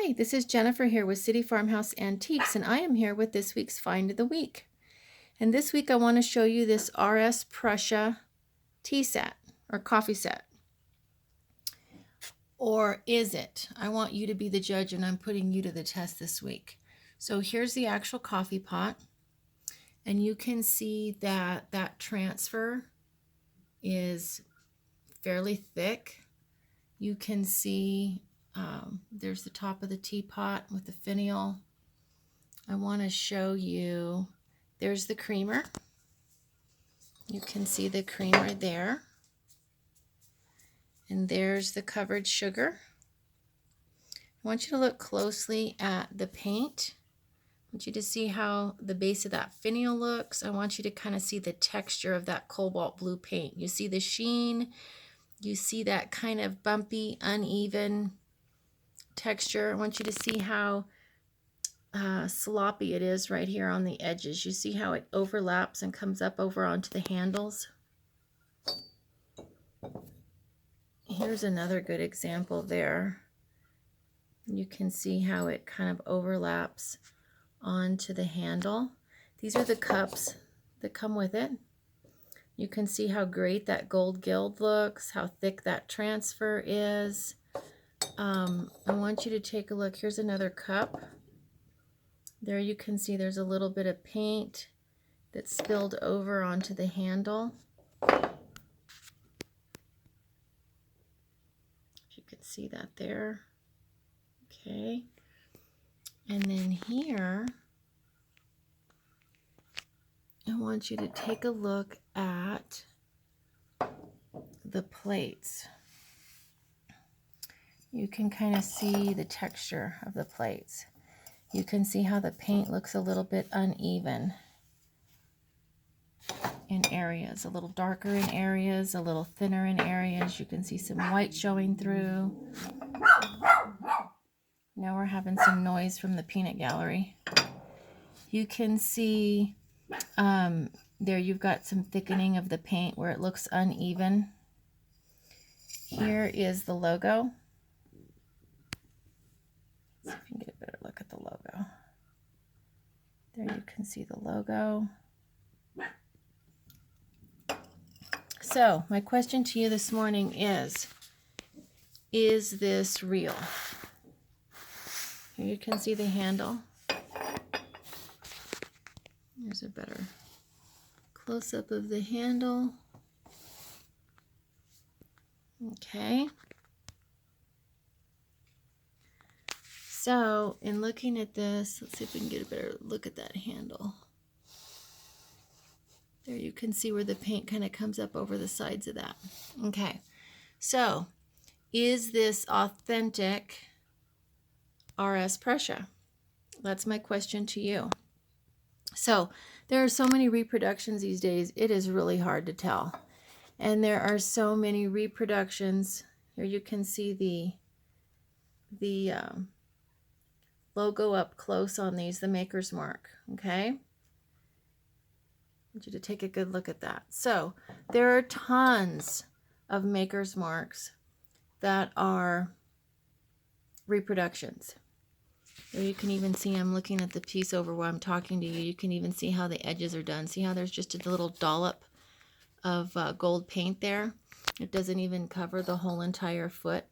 Hi, this is Jennifer here with City Farmhouse Antiques, and I am here with this week's Find of the Week. And this week I want to show you this RS Prussia tea set or coffee set. Or is it? I want you to be the judge, and I'm putting you to the test this week. So here's the actual coffee pot, and you can see that that transfer is fairly thick. You can see there's the top of the teapot with the finial. I want to show you, there's the creamer. You can see the creamer there. And there's the covered sugar. I want you to look closely at the paint. I want you to see how the base of that finial looks. I want you to kind of see the texture of that cobalt blue paint. You see the sheen. You see that kind of bumpy, uneven texture. I want you to see how sloppy it is right here on the edges. You see how it overlaps and comes up over onto the handles. Here's another good example there. You can see how it kind of overlaps onto the handle. These are the cups that come with it. You can see how great that gold gild looks, how thick that transfer is. I want you to take a look. Here's another cup. There you can see there's a little bit of paint that spilled over onto the handle. You can see that there. Okay. And then here, I want you to take a look at the plates. You can kind of see the texture of the plates. You can see how the paint looks a little bit uneven in areas, a little darker in areas, a little thinner in areas. You can see some white showing through. Now we're having some noise from the peanut gallery. You can see there you've got some thickening of the paint where it looks uneven. Here is the logo. Let's see if you can get a better look at the logo. There you can see the logo. So my question to you this morning is this real? Here you can see the handle. There's a better close-up of the handle. Okay. So in looking at this, let's see if we can get a better look at that handle. There you can see where the paint kind of comes up over the sides of that. Okay, so is this authentic RS Prussia? That's my question to you. So there are so many reproductions these days, it is really hard to tell. And there are so many reproductions. Here you can see the logo up close on these, the maker's mark, okay? I want you to take a good look at that. So there are tons of maker's marks that are reproductions. There you can even see, I'm looking at the piece over where I'm talking to you. You can even see how the edges are done. See how there's just a little dollop of gold paint there? It doesn't even cover the whole entire foot.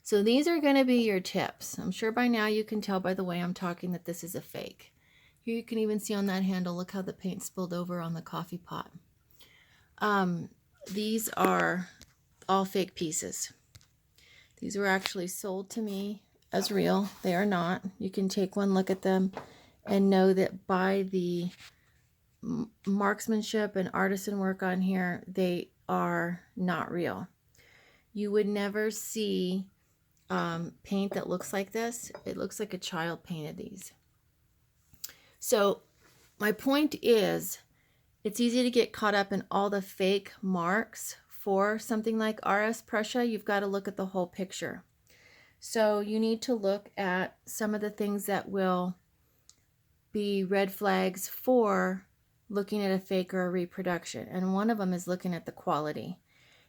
So these are going to be your tips. I'm sure by now you can tell by the way I'm talking that this is a fake. Here you can even see on that handle, look how the paint spilled over on the coffee pot. These are all fake pieces. These were actually sold to me as real. They are not. You can take one look at them and know that by the marksmanship and artisan work on here, they are not real. You would never see paint that looks like this. It looks like a child painted these. So my point is, it's easy to get caught up in all the fake marks for something like RS Prussia. You've got to look at the whole picture. So you need to look at some of the things that will be red flags for looking at a fake or a reproduction. And one of them is looking at the quality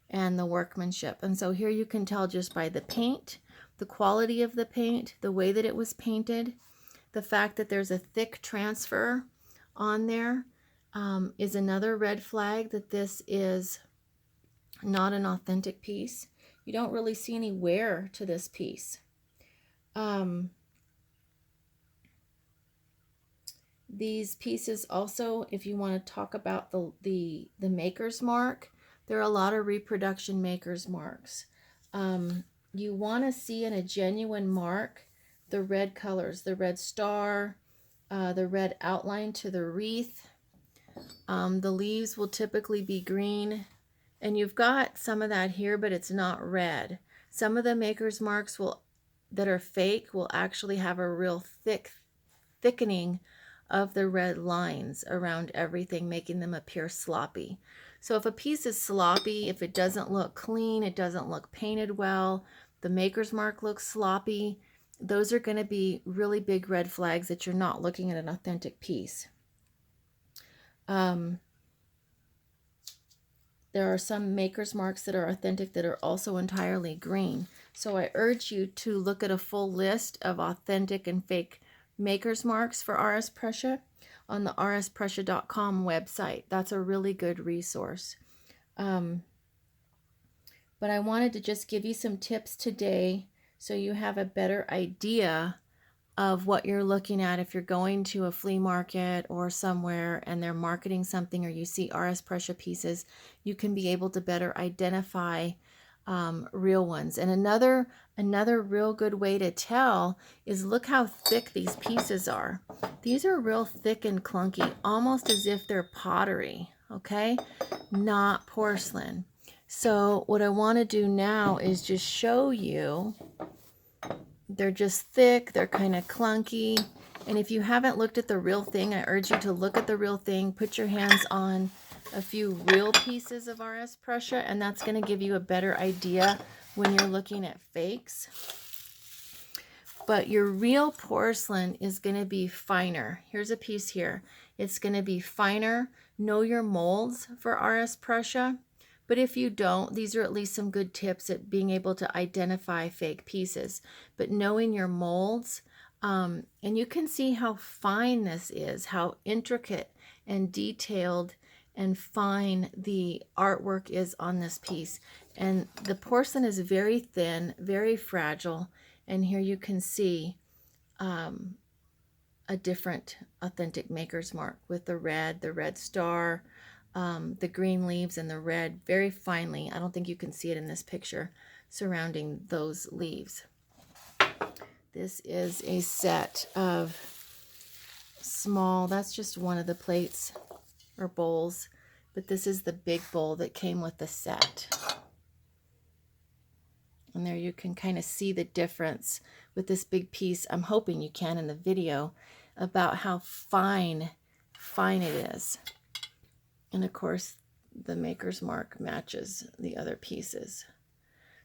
and the workmanship. And so here you can tell just by the paint, the quality of the paint, the way that it was painted, the fact that there's a thick transfer on there is another red flag that this is not an authentic piece. You don't really see any wear to this piece. These pieces also, if you want to talk about the maker's mark, there are a lot of reproduction maker's marks. You want to see in a genuine mark the red colors, the red star, the red outline to the wreath. The leaves will typically be green, and you've got some of that here, but it's not red. Some of the maker's marks that are fake will actually have a real thickening of the red lines around everything, making them appear sloppy. So if a piece is sloppy, if it doesn't look clean, it doesn't look painted well, the maker's mark looks sloppy, those are going to be really big red flags that you're not looking at an authentic piece. There are some maker's marks that are authentic that are also entirely green. So I urge you to look at a full list of authentic and fake maker's marks for RS Prussia on the rsprussia.com website. That's a really good resource. But I wanted to just give you some tips today so you have a better idea of what you're looking at if you're going to a flea market or somewhere and they're marketing something, or you see RS Prussia pieces, you can be able to better identify real ones. And another real good way to tell is look how thick these pieces are. These are real thick and clunky, almost as if they're pottery, okay? Not porcelain. So what I want to do now is just show you. They're just thick, they're kind of clunky. And if you haven't looked at the real thing, I urge you to look at the real thing, put your hands on a few real pieces of RS Prussia, and that's going to give you a better idea when you're looking at fakes. But your real porcelain is going to be finer. Here's a piece here. It's going to be finer. Know your molds for RS Prussia. But if you don't, these are at least some good tips at being able to identify fake pieces. But knowing your molds, and you can see how fine this is, how intricate and detailed and fine the artwork is on this piece. And the porcelain is very thin, very fragile. And here you can see a different authentic maker's mark with the red star, the green leaves and the red very finely. I don't think you can see it in this picture surrounding those leaves. This is a set of small, that's just one of the plates or bowls, but this is the big bowl that came with the set. And there you can kind of see the difference with this big piece. I'm hoping you can in the video about how fine it is. And of course, the maker's mark matches the other pieces.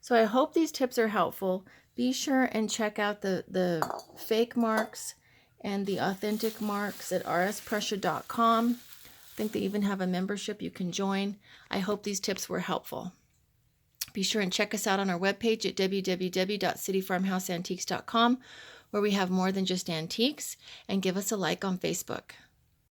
So I hope these tips are helpful. Be sure and check out the fake marks and the authentic marks at rsprussia.com. I think they even have a membership you can join. I hope these tips were helpful. Be sure and check us out on our webpage at www.cityfarmhouseantiques.com, where we have more than just antiques, and give us a like on Facebook.